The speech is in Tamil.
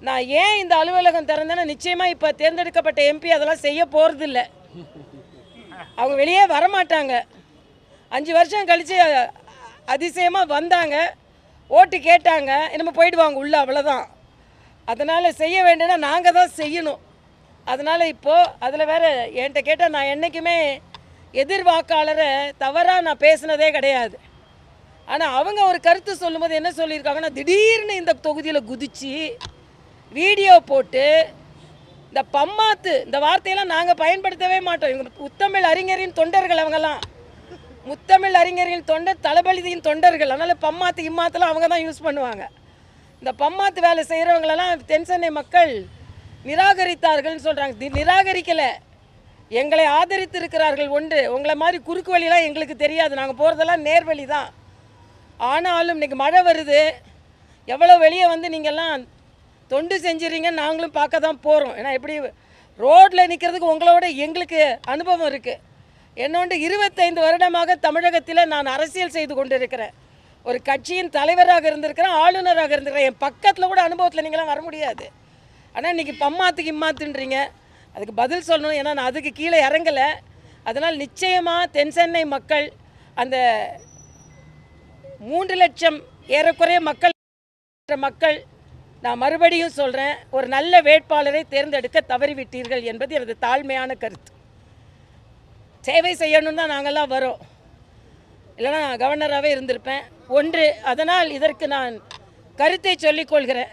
நான் ஏன் இந்த அலுவலகம் திறந்தேன்னா நிச்சயமாக இப்போ தேர்ந்தெடுக்கப்பட்ட எம்பி அதெல்லாம் செய்ய போகிறதில்ல. அவங்க வெளியே வரமாட்டாங்க. 5 வருஷம் கழித்து அதிசயமாக வந்தாங்க, ஓட்டு கேட்டாங்க, என்னமோ போயிடுவாங்க உள்ளே, அவ்வளோதான். அதனால் செய்ய வேண்டியனா நாங்கள் தான் செய்யணும். அதனால் இப்போது அதில் வேறு என்கிட்ட கேட்டால் நான் என்றைக்குமே எதிர்வாக்காளரை தவறாக நான் பேசினதே கிடையாது. ஆனால் அவங்க ஒரு கருத்து சொல்லும்போது என்ன சொல்லியிருக்காங்கன்னா, திடீர்னு இந்த தொகுதியில் குதித்து வீடியோ போட்டு இந்த பம்மாத்து இந்த வார்த்தையெல்லாம் நாங்கள் பயன்படுத்தவே மாட்டோம். இவங்க முத்தமிழ் அறிஞரின் தொண்டர்கள், அவங்கெல்லாம் முத்தமிழ் அறிஞர்களின் தொண்டர், தளபதியின் தொண்டர்கள். அதனால் பம்மாத்து இம்மாத்தெல்லாம் அவங்க தான் யூஸ் பண்ணுவாங்க. இந்த பம்மாத்து வேலை செய்கிறவங்களெல்லாம் தென்சென்னை மக்கள் நிராகரித்தார்கள்னு சொல்கிறாங்க. நிராகரிக்கலை, எங்களை ஆதரித்து இருக்கிறார்கள். ஒன்று, உங்களை மாதிரி குறுக்கு வழியெல்லாம் எங்களுக்கு தெரியாது, நாங்கள் போகிறதெல்லாம் நேர்வழி தான். ஆனாலும் இன்றைக்கி மழை வருது, எவ்வளோ வெளியே வந்து நீங்கள்லாம் தொண்டு செஞ்சுறீங்கன்னு நாங்களும் பார்க்க தான் போகிறோம். ஏன்னா எப்படி ரோட்டில் நிற்கிறதுக்கு உங்களோட எங்களுக்கு அனுபவம் இருக்குது. என்னோட 25 வருடமாக தமிழகத்தில் நான் அரசியல் செய்து கொண்டு இருக்கிறேன். ஒரு கட்சியின் தலைவராக இருந்திருக்கிறேன், ஆளுநராக இருந்திருக்கிறேன். என் பக்கத்தில் கூட அனுபவத்தில் நீங்களாம் வர முடியாது. ஆனால் இன்றைக்கி பம்மாத்துக்கு இம்மாத்துன்றீங்க, அதுக்கு பதில் சொல்லணும். ஏன்னா நான் அதுக்கு கீழே இறங்கலை. அதனால் நிச்சயமாக தென்சென்னை மக்கள் அந்த 3 லட்சம் ஏறக்குறைய மக்கள் நான் மறுபடியும் சொல்கிறேன், ஒரு நல்ல வேட்பாளரை தேர்ந்தெடுக்க தவறிவிட்டீர்கள் என்பது எனது தாழ்மையான கருத்து. சேவை செய்யணும் தான் நாங்கள்லாம் வரோம், இல்லைனா கவர்னராகவே இருந்திருப்பேன். ஒன்று, அதனால் இதற்கு நான் கருத்தை சொல்லிக்கொள்கிறேன்.